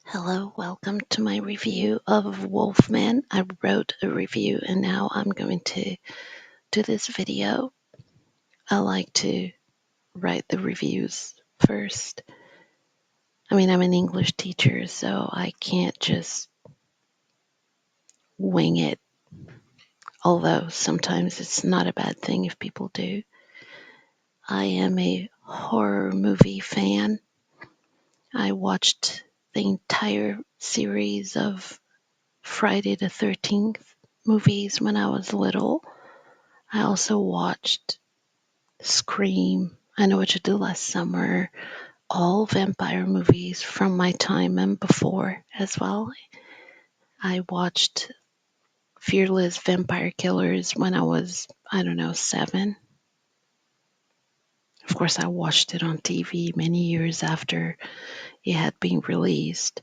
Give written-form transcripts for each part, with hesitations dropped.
Hello, welcome to my review of Wolfman. I wrote a review and now I'm going to do this video. I like to write the reviews first. I'm an English teacher, so I can't just wing it, although sometimes it's not a bad thing if people do. I am a horror movie fan. I watched the entire series of Friday the 13th movies when I was little. I also watched Scream, I Know What You Did Last Summer, all vampire movies from my time and before as well. I watched Fearless Vampire Killers when I was, 7. Of course, I watched it on TV many years after it had been released.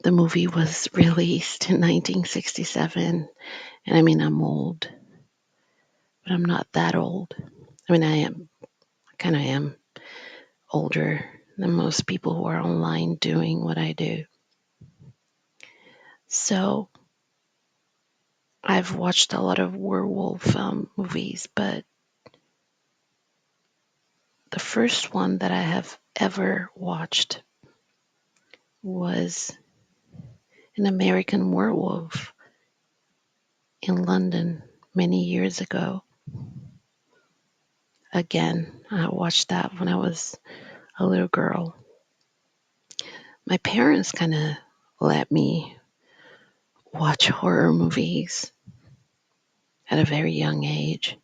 The movie was released in 1967, and I'm old, but I'm not that old. I kind of am older than most people who are online doing what I do. So I've watched a lot of werewolf movies, but the first one that I have ever watched was An American Werewolf in London many years ago. Again, I watched that when I was a little girl. My parents kind of let me watch horror movies at a very young age.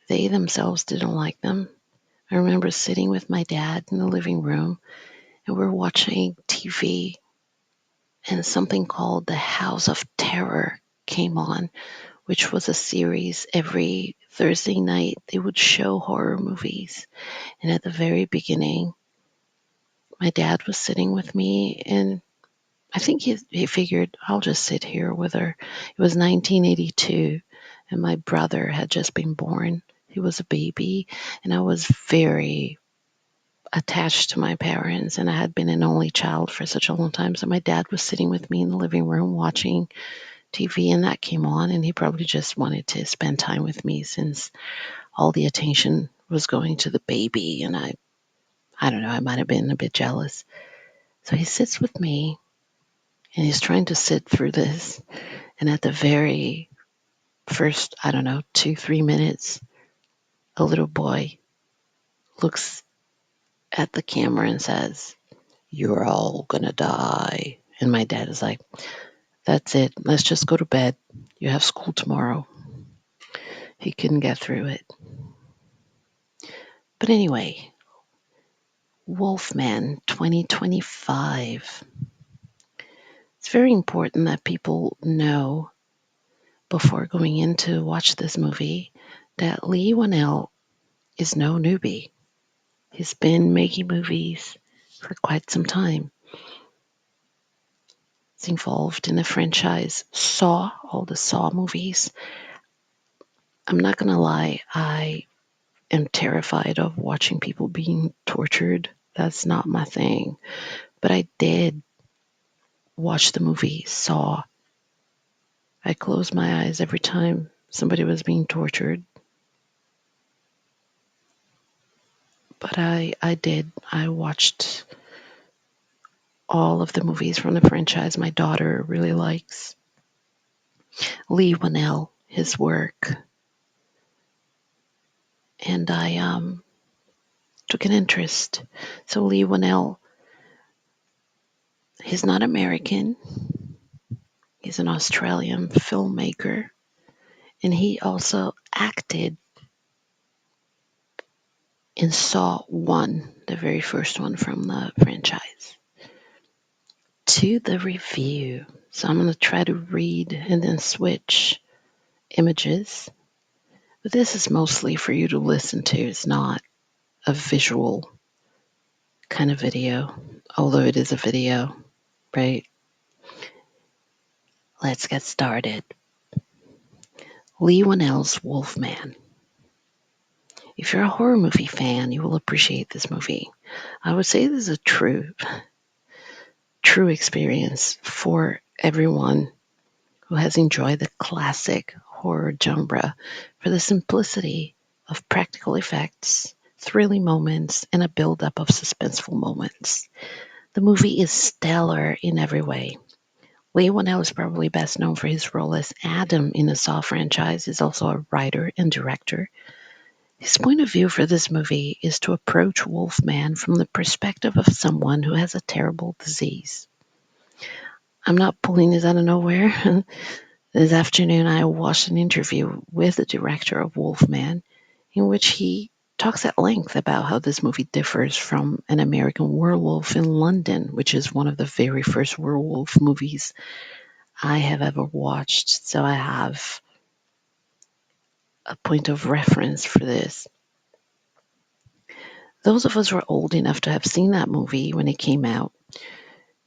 They themselves didn't like them. I remember sitting with my dad in the living room and we're watching TV and something called The House of Terror came on, which was a series every Thursday night. They would show horror movies. And at the very beginning, my dad was sitting with me and I think he figured I'll just sit here with her. It was 1982 and my brother had just been born. He was a baby and I was very attached to my parents and I had been an only child for such a long time. So my dad was sitting with me in the living room watching TV and that came on and he probably just wanted to spend time with me since all the attention was going to the baby and I don't know, I might have been a bit jealous. So he sits with me and he's trying to sit through this and at the very first, 2-3 minutes, a little boy looks at the camera and says, "You're all gonna die." And my dad is like, "That's it. Let's just go to bed. You have school tomorrow." He couldn't get through it. But anyway, Wolfman 2025. It's very important that people know before going in to watch this movie that Lee Winnell is no newbie. He's been making movies for quite some time. He's involved in the franchise Saw, all the Saw movies. I'm not going to lie, I am terrified of watching people being tortured. That's not my thing. But I did watch the movie Saw. I closed my eyes every time somebody was being tortured. But I did. I watched all of the movies from the franchise my daughter really likes. Lee Winnell, his work. And I took an interest. So Lee Winnell, he's not American. He's an Australian filmmaker. And he also acted in Saw 1, the very first one from the franchise. To the review. So I'm going to try to read and then switch images. But this is mostly for you to listen to. It's not a visual kind of video, although it is a video, right? Let's get started. Lee Winnell's Wolfman. If you're a horror movie fan, you will appreciate this movie. I would say this is a true true experience for everyone who has enjoyed the classic horror genre for the simplicity of practical effects, thrilling moments, and a buildup of suspenseful moments. The movie is stellar in every way. Lee Whannell is probably best known for his role as Adam in the Saw franchise. He's also a writer and director. His point of view for this movie is to approach Wolfman from the perspective of someone who has a terrible disease. I'm not pulling this out of nowhere. This afternoon, I watched an interview with the director of Wolfman in which he talks at length about how this movie differs from An American Werewolf in London, which is one of the very first werewolf movies I have ever watched. So I have a point of reference for this. Those of us who are old enough to have seen that movie when it came out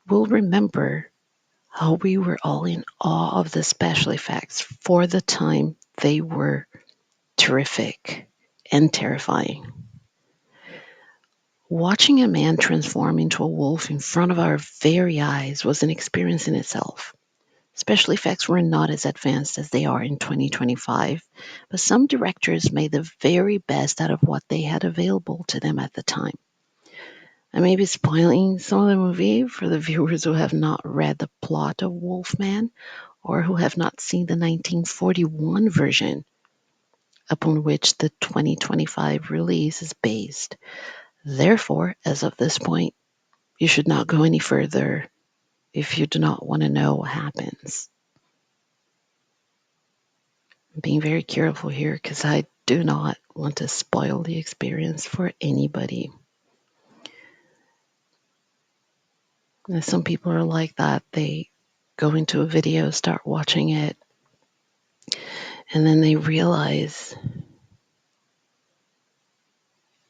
will remember how we were all in awe of the special effects. For the time, they were terrific and terrifying. Watching a man transform into a wolf in front of our very eyes was an experience in itself. Special effects were not as advanced as they are in 2025, but some directors made the very best out of what they had available to them at the time. I may be spoiling some of the movie for the viewers who have not read the plot of Wolfman or who have not seen the 1941 version upon which the 2025 release is based. Therefore, as of this point, you should not go any further if you do not want to know what happens. I'm being very careful here because I do not want to spoil the experience for anybody. And some people are like that. They go into a video, start watching it, and then they realize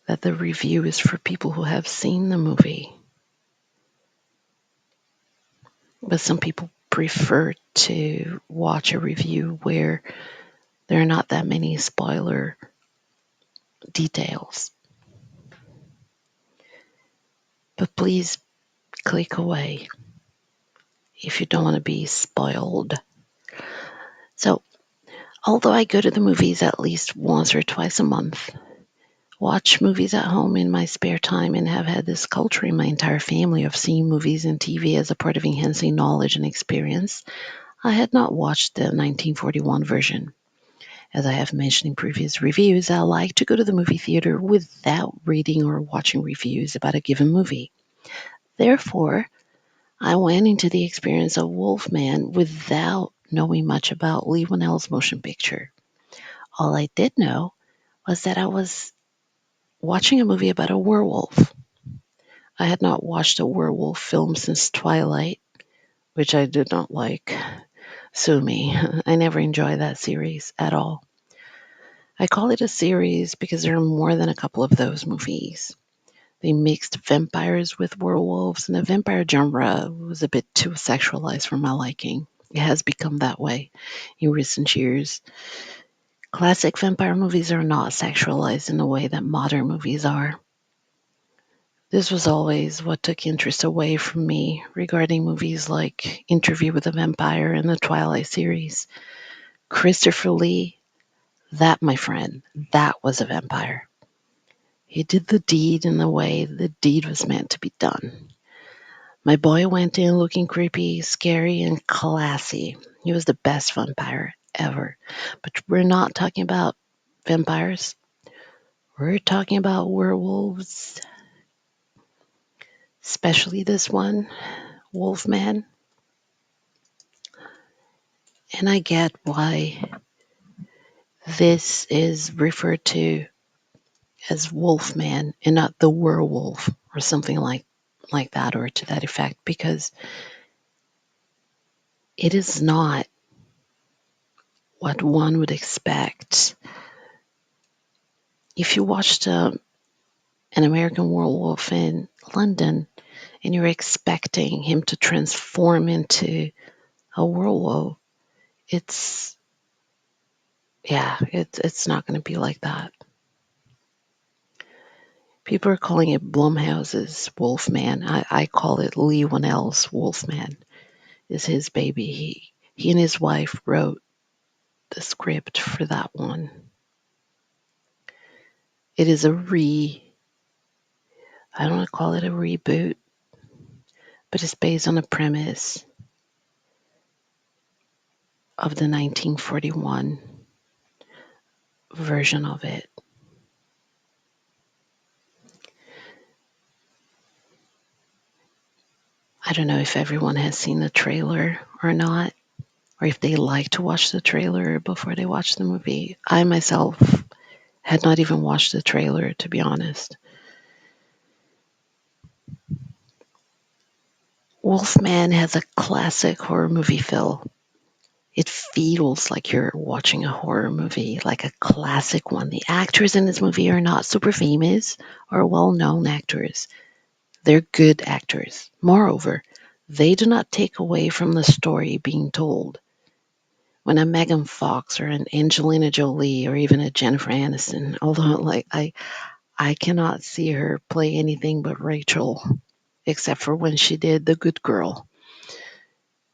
that the review is for people who have seen the movie. But some people prefer to watch a review where there are not that many spoiler details. But please click away if you don't want to be spoiled. So, although I go to the movies at least once or twice a month, watch movies at home in my spare time, and have had this culture in my entire family of seeing movies and TV as a part of enhancing knowledge and experience, I had not watched the 1941 version. As I have mentioned in previous reviews, I like to go to the movie theater without reading or watching reviews about a given movie. Therefore, I went into the experience of Wolfman without knowing much about Lee Whannell's motion picture. All I did know was that I was watching a movie about a werewolf. I had not watched a werewolf film since Twilight, which I did not like. Sue me. I never enjoyed that series at all. I call it a series because there are more than a couple of those movies. They mixed vampires with werewolves, and the vampire genre was a bit too sexualized for my liking. It has become that way in recent years. Classic vampire movies are not sexualized in the way that modern movies are. This was always what took interest away from me regarding movies like Interview with a Vampire and the Twilight series. Christopher Lee, that, my friend, that was a vampire. He did the deed in the way the deed was meant to be done. My boy went in looking creepy, scary, and classy. He was the best vampire ever. But we're not talking about vampires. We're talking about werewolves, especially this one, Wolfman. And I get why this is referred to as Wolfman and not the werewolf or something like that or to that effect, because it is not what one would expect. If you watched An American Werewolf in London and you're expecting him to transform into a werewolf, it's it's not going to be like that. People are calling it Blumhouse's Wolfman. I call it Lee Whannell's Wolfman. Is his baby. He and his wife wrote the script for that one. It is a I don't want to call it a reboot, but it's based on a premise of the 1941 version of it. I don't know if everyone has seen the trailer or not, or if they like to watch the trailer before they watch the movie. I myself had not even watched the trailer, to be honest. Wolfman has a classic horror movie feel. It feels like you're watching a horror movie, like a classic one. The actors in this movie are not super famous or well known actors. They're good actors. Moreover, they do not take away from the story being told. When a Megan Fox or an Angelina Jolie or even a Jennifer Aniston, although I cannot see her play anything but Rachel, except for when she did The Good Girl.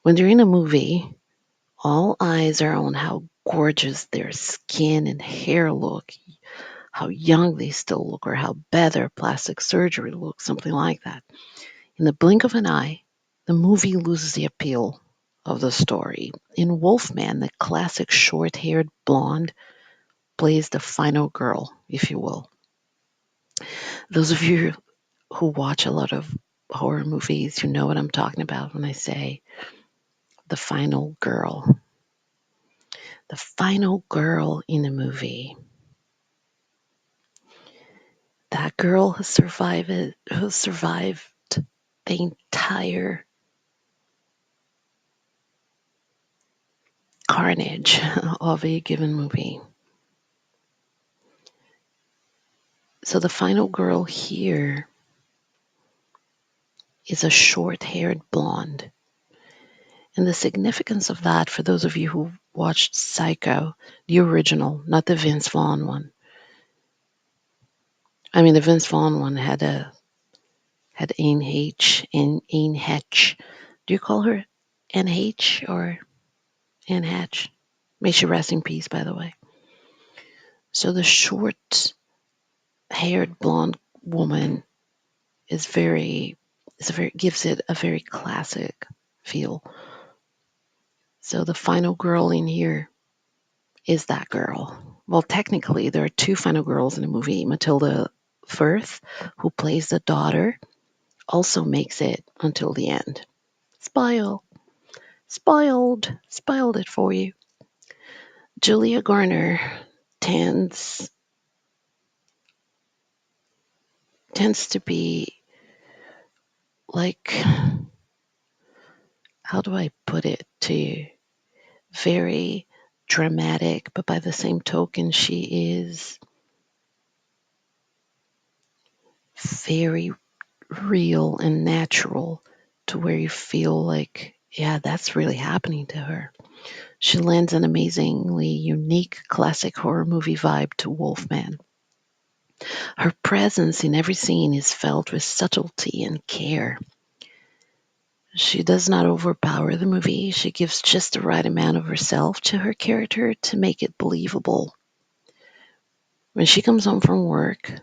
When they're in a movie, all eyes are on how gorgeous their skin and hair look, how young they still look, or how bad their plastic surgery looks, something like that. In the blink of an eye, the movie loses the appeal of the story. In Wolfman, the classic short haired blonde plays the final girl, if you will. Those of you who watch a lot of horror movies, you know what I'm talking about when I say the final girl. The final girl in a movie. That girl who survived the entire carnage of a given movie. So the final girl here is a short-haired blonde. And the significance of that, for those of you who watched Psycho, the original, not the Vince Vaughn one. I mean, the Vince Vaughn one had Anne H. and Anne Hatch. Do you call her Anne H. or Anne Hatch? May she rest in peace, by the way. So the short-haired blonde woman gives it a very classic feel. So the final girl in here is that girl. Well, technically, there are two final girls in the movie. Matilda Firth, who plays the daughter, also makes it until the end. Spoiled it for you. Julia Garner tends tends to be like, how do I put it to you? Very dramatic, but by the same token, she is very real and natural to where you feel like, yeah, that's really happening to her. She lends an amazingly unique classic horror movie vibe to Wolfman. Her presence in every scene is felt with subtlety and care. She does not overpower the movie. She gives just the right amount of herself to her character to make it believable. When she comes home from work,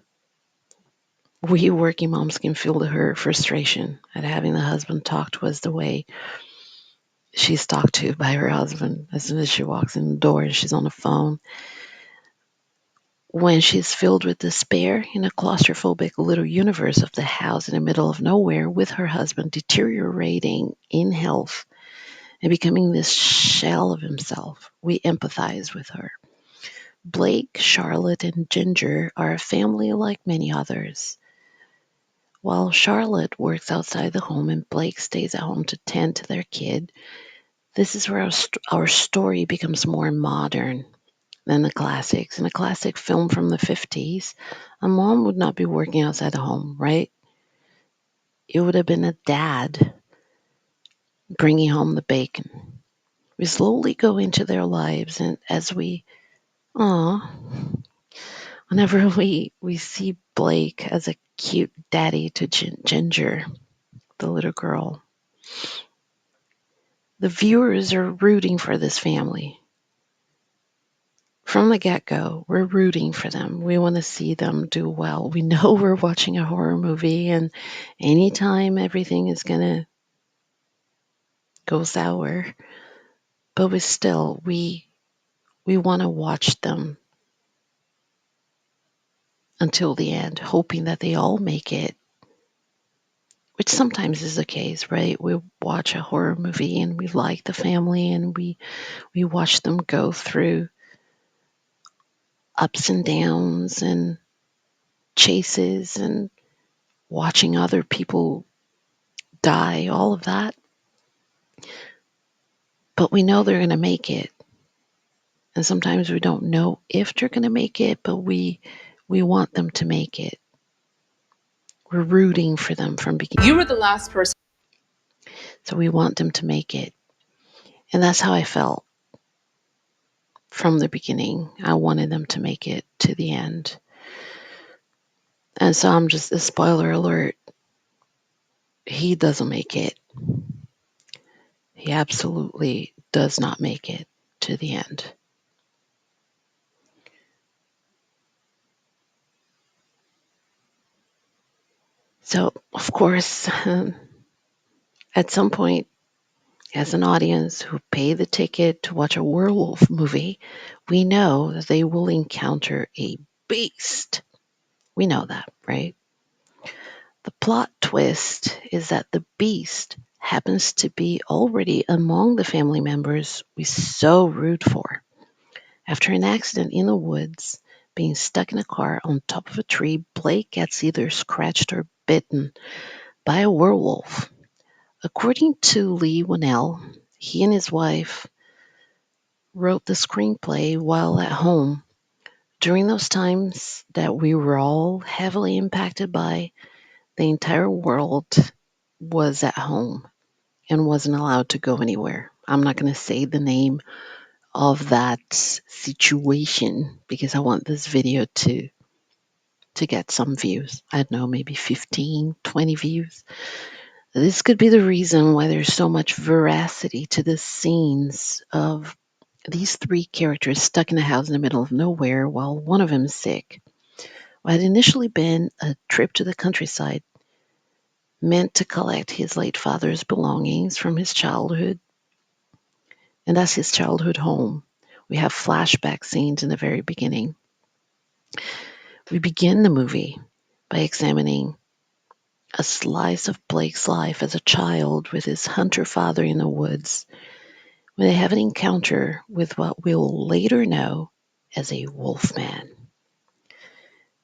we working moms can feel her frustration at having the husband talk to us the way she's talked to by her husband as soon as she walks in the door and she's on the phone. When she's filled with despair in a claustrophobic little universe of the house in the middle of nowhere with her husband deteriorating in health and becoming this shell of himself, we empathize with her. Blake, Charlotte, and Ginger are a family like many others. While Charlotte works outside the home and Blake stays at home to tend to their kid, this is where our story becomes more modern than the classics. In a classic film from the 50s, a mom would not be working outside the home, right? It would have been a dad bringing home the bacon. We slowly go into their lives, and as we, aw, Whenever we see Blake as a cute daddy to Ginger, the little girl, the viewers are rooting for this family. From the get-go, we're rooting for them. We want to see them do well. We know we're watching a horror movie, and anytime everything is going to go sour, but we want to watch them until the end, hoping that they all make it, which sometimes is the case, right? We watch a horror movie and we like the family, and we watch them go through ups and downs and chases and watching other people die, all of that. But we know they're going to make it. And sometimes we don't know if they're going to make it, but we want them to make it. We're rooting for them from beginning. You were the last person. So we want them to make it. And that's how I felt from the beginning. I wanted them to make it to the end. And so I'm just a spoiler alert. He doesn't make it. He absolutely does not make it to the end. So, of course, at some point, as an audience who pay the ticket to watch a werewolf movie, we know that they will encounter a beast. We know that, right? The plot twist is that the beast happens to be already among the family members we so root for. After an accident in the woods, being stuck in a car on top of a tree, Blake gets either scratched or bitten by a werewolf. According to Lee Winnell, he and his wife wrote the screenplay while at home. During those times that we were all heavily impacted by, the entire world was at home and wasn't allowed to go anywhere. I'm not going to say the name of that situation because I want this video to get some views. I don't know, maybe 15, 20 views. This could be the reason why there's so much veracity to the scenes of these three characters stuck in a house in the middle of nowhere while one of them is sick. What had initially been a trip to the countryside, meant to collect his late father's belongings from his childhood, and that's his childhood home. We have flashback scenes in the very beginning. We begin the movie by examining a slice of Blake's life as a child with his hunter father in the woods when they have an encounter with what we'll later know as a wolf man.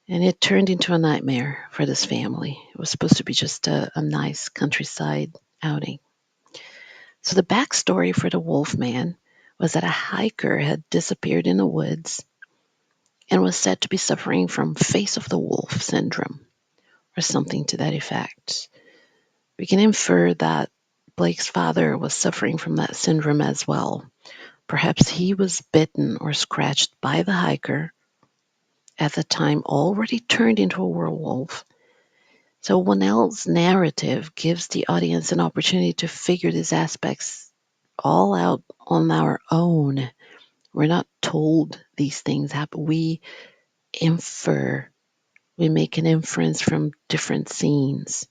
And it turned into a nightmare for this family. It was supposed to be just a nice countryside outing. So the backstory for the wolf man was that a hiker had disappeared in the woods and was said to be suffering from face of the wolf syndrome or something to that effect. We can infer that Blake's father was suffering from that syndrome as well. Perhaps he was bitten or scratched by the hiker, at the time already turned into a werewolf. So Winnell's narrative gives the audience an opportunity to figure these aspects all out on our own. We're not told these things happen. We infer, we make an inference from different scenes.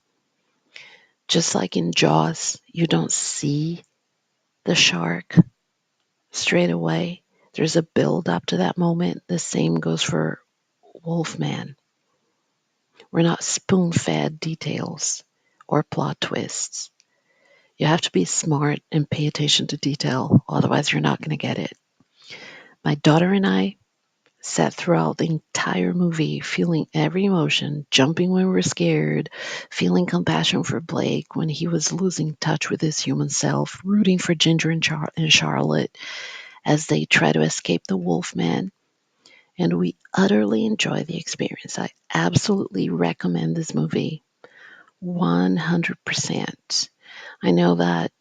Just like in Jaws, you don't see the shark straight away. There's a build up to that moment. The same goes for Wolfman. We're not spoon fed details or plot twists. You have to be smart and pay attention to detail, otherwise, you're not going to get it. My daughter and I sat throughout the entire movie feeling every emotion, jumping when we were scared, feeling compassion for Blake when he was losing touch with his human self, rooting for Ginger and Charlotte as they try to escape the Wolfman. And we utterly enjoy the experience. I absolutely recommend this movie 100%. I know that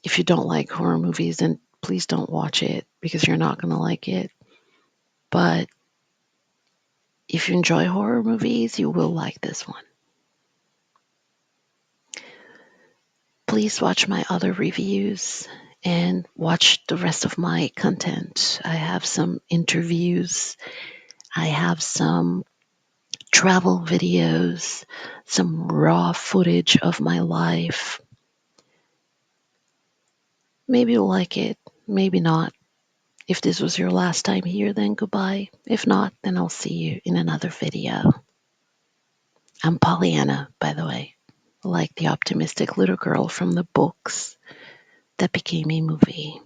if you don't like horror movies, then please don't watch it because you're not going to like it. But If you enjoy horror movies, you will like this one. Please watch my other reviews and watch the rest of my content. I have some interviews, I have some travel videos, some raw footage of my life. Maybe you'll like it, maybe not. If this was your last time here, then goodbye. If not, then I'll see you in another video. I'm Pollyanna, by the way, like the optimistic little girl from the books that became a movie.